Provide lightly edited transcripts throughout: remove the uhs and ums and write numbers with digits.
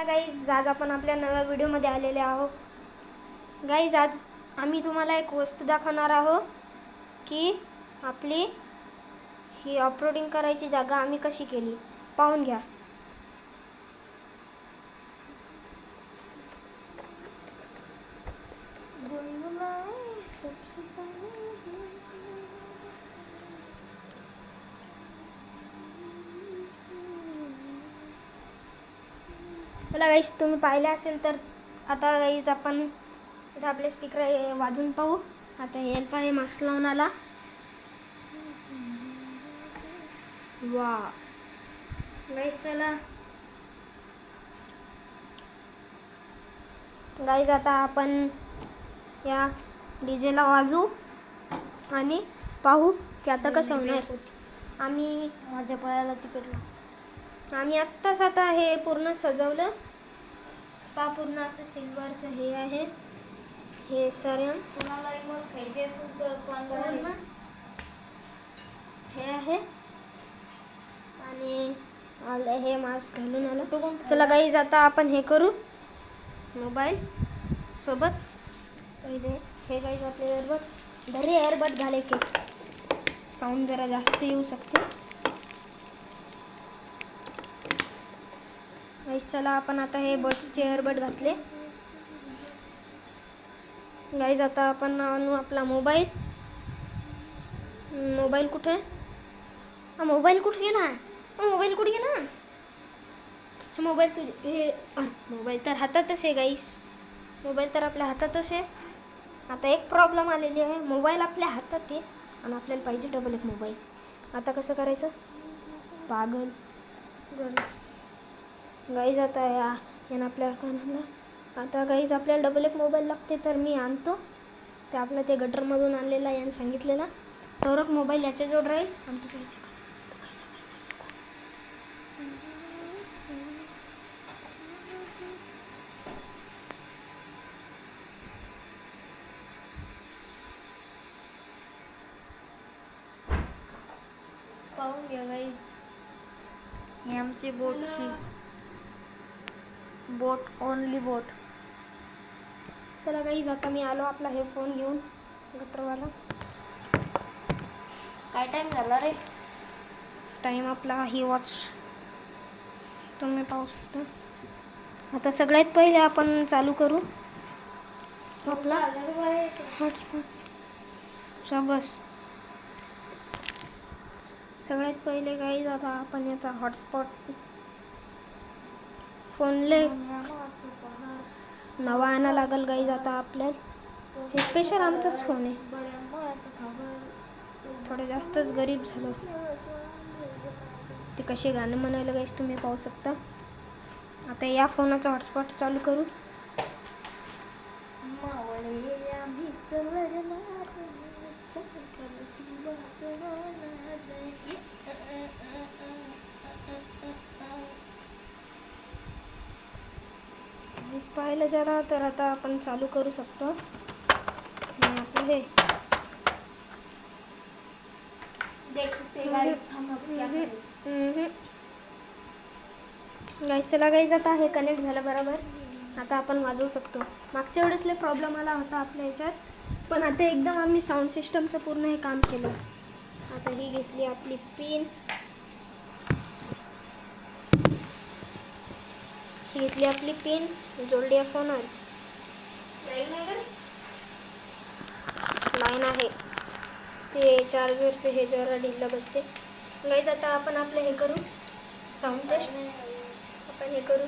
चला गाईज, आज आपण आपल्या नव्या व्हिडिओमध्ये आलेले आहोत. गाईज, आज आम्ही तुम्हाला एक वस्तू दाखवणार आहोत की आपली ही अपलोडिंग करायची जागा आम्ही कशी केली, पाहून घ्या. चला गाईज, तुम्ही पाहिले असेल तर आता गाईज आपण इथे आपले स्पीकर वाजून पाहू. आता हे पाहे मास्क लावून आला. वा गाईज, चला गाईज, आता आपण या डीजेला वाजवू आणि पाहू की आता कसं होणार. आम्ही माझ्या पायाला चिकटलं. आम्ही आत्ताच आता हे पूर्ण सजवलं. का पूर्ण असं सिल्वरचं हे आहे. हे सर्व कोणाला मग खायचे असेल तर कोण हे आहे. आणि आलं हे मास्क घालून आलं. चला गाईज, आता आपण हे करू मोबाईल सोबत. पहिले हे गाईज आपले एअरबड्स घरी एअरबड घाले की साऊंड जरा जास्त येऊ शकते. गाईज, चला आपण आता हे बड्सचे एअरबड घातले. गाईज, आता आपण आणू आपला मोबाईल. मोबाईल कुठे आहे? मोबाईल कुठे गेला? मोबाईल कुठे गेला? मोबाईल तर हे मोबाईल तर हातातच आहे गाईस. मोबाईल तर आपल्या हातातच आहे. आता एक प्रॉब्लेम आलेली आहे. मोबाईल आपल्या हातात आहे आणि आपल्याला पाहिजे डबल एक मोबाईल. आता कसं करायचं? पागल गाईज, आता यानं आपल्या अकाउंटला आता गाईज आपल्याला डबल एक मोबाईल लागते. तर मी आणतो ते आपलं ते गटरमधून आणलेला यानं सांगितलेला. तरच मोबाईल याच्याजवळ राहील. पाहून घ्या गाईज, ही आमची बोटची बोट, ओनली बोट. चला गाईज, आता मी आलो आपला हे फोन घेऊन गटरवाला. काय टाईम झाला रे? टाईम आपला ही वॉच तुम्ही पाहू शकता. आता सगळ्यात पहिले आपण चालू करू आपला हॉटस्पॉट. शाबास. सगळ्यात पहिले गाईज आता आपण याचा हॉटस्पॉट फोनले नवा आणा लागल गाईज. आता आपल्याला हे स्पेशल आमचाच फोन आहे. थोडं जास्तच गरीब झालो. ते कसे गाणं म्हणायला गाईज तुम्ही पाहू शकता. आता या फोनाचा हॉटस्पॉट चालू करू. पाहिलं जरा तर आता आपण चालू करू शकतो. आपलं हे गाईसला गाईज आता हे कनेक्ट झालं बरोबर. आता आपण वाजवू शकतो. मागच्या वेळेस लय प्रॉब्लेम आला होता आपल्या ह्याच्यात, पण आता एकदम आम्ही साऊंड सिस्टमचं पूर्ण हे काम केलं. आता ही घेतली आपली पिन. ही घेतली आपली पिन, जोडली आहे फोनवर. लाईन आहे ते चार्जरचं हे जरा ढिल्लं बसते. गाईज, आता आपण आपलं हे करू साऊंड टेस्ट. आपण हे करू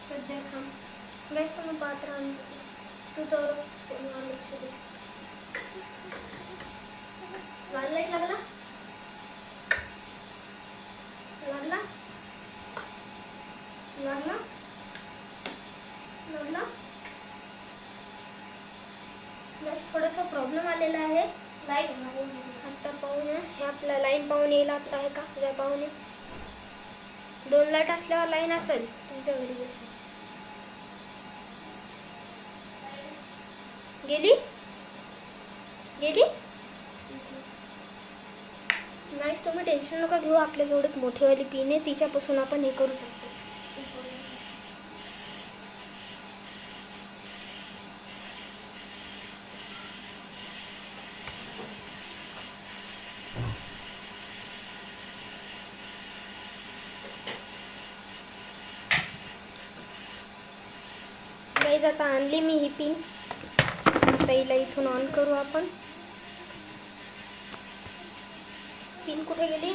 सध्या थांब गाईज, तुम्ही पाहत राहा. तू तर फोनवर लक्ष दे. लाल लाईट लागला लागला लागला लागला. गाईज, थोडासा प्रॉब्लेम आलेला आहे. लाईन आत्ता पाहून हे आपल्या लाईन पाहून येईल. आत्ता आहे का जर पाहून ये. 2 लाईट असल्यावर लाईन असेल तुमच्या घरी. जसं गेली गेली गाईज, तुम्ही टेन्शन नका घेऊ. आपल्याजवळ एक मोठीवाली पिन आहे, तिच्यापासून आपण हे करू शकतो. गाईज आता आणली मी ही पिन. आता हिला इथून ऑन करू आपण. पिन कुठे गेली?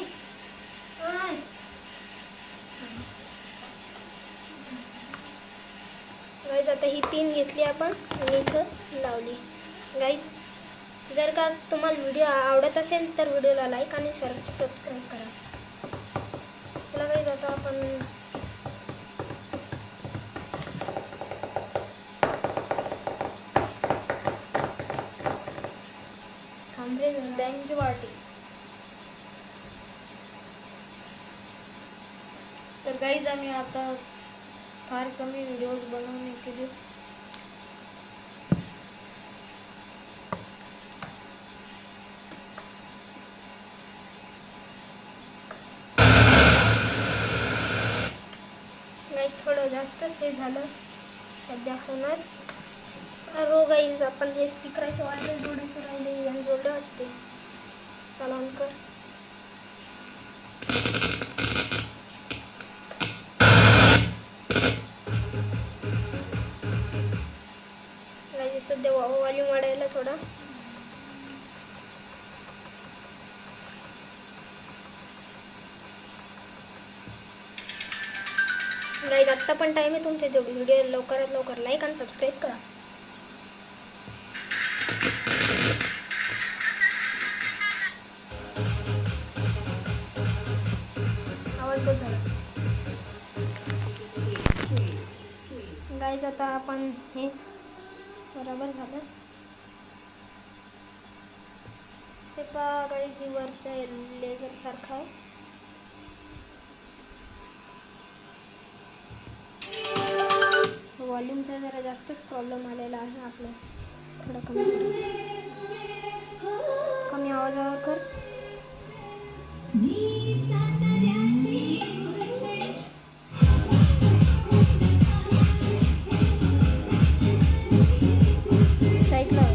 गाईज आता ही पिन घेतली आपण आणि इथं लावली. गाईज जर का तुम्हाला व्हिडिओ आवडत असेल तर व्हिडिओला लाईक आणि सबस्क्राईब करा. चला गाईज आता आपण बेंच पार्टी. तर गाईज आम्ही आता फार कमी व्हिडिओज बनवणे केले. गाईज थोडं जास्तच हे झालं सध्या फोनात. रो गाईज आपण हे स्पीकरचे वायर जोडायचं राहिले आणि जोडले वाटते. चला ऑन कर. गाईज सध्या वॉल्यूम वाढायला थोडा. गाईज आत्ता पण टाईम आहे तुमच्या व्हिडिओ लवकरात लवकर लाईक आणि सबस्क्राईब करा. आवाज बहुत झाला. गाईज आता आपण हे बरोबर झालं. हे पहा गाईज वरचा लेझर सारखा आहे. वॉल्यूमचा जरा जास्तच प्रॉब्लेम आलेला आहे आपला. थोडं कमी आवाजावर कर. साईडला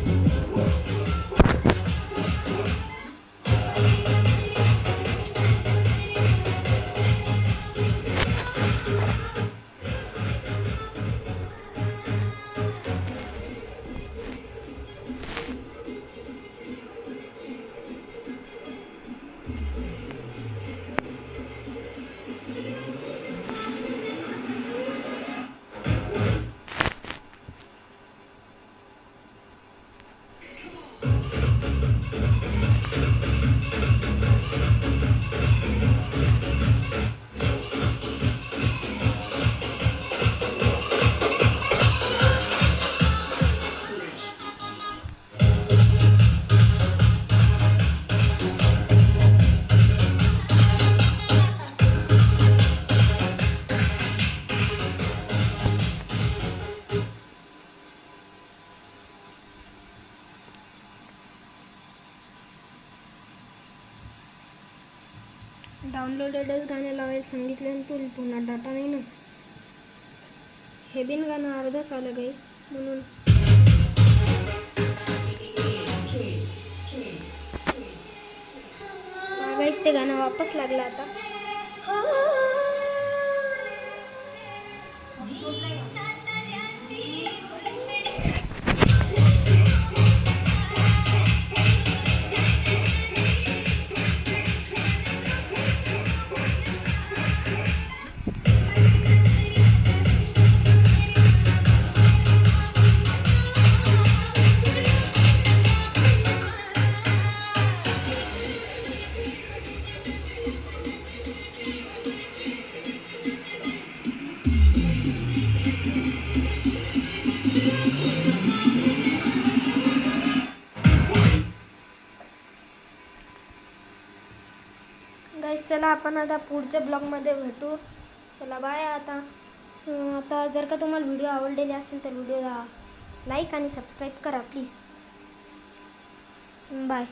डाउनलोडेडच गाणे लावायला सांगितले आणि तू पुन्हा डाटा नाही ना. हे बिन गाणं अर्धच आलं गाईस म्हणून. गाईस ते गाणं वापस लागलं आता. गाईस चला आपण आता पुढच्या ब्लॉगमध्ये भेटू. चला बाय. आता जर का तुम्हाला व्हिडिओ आवडलेले असेल तर व्हिडिओला लाईक आणि सबस्क्राईब करा प्लीज. बाय.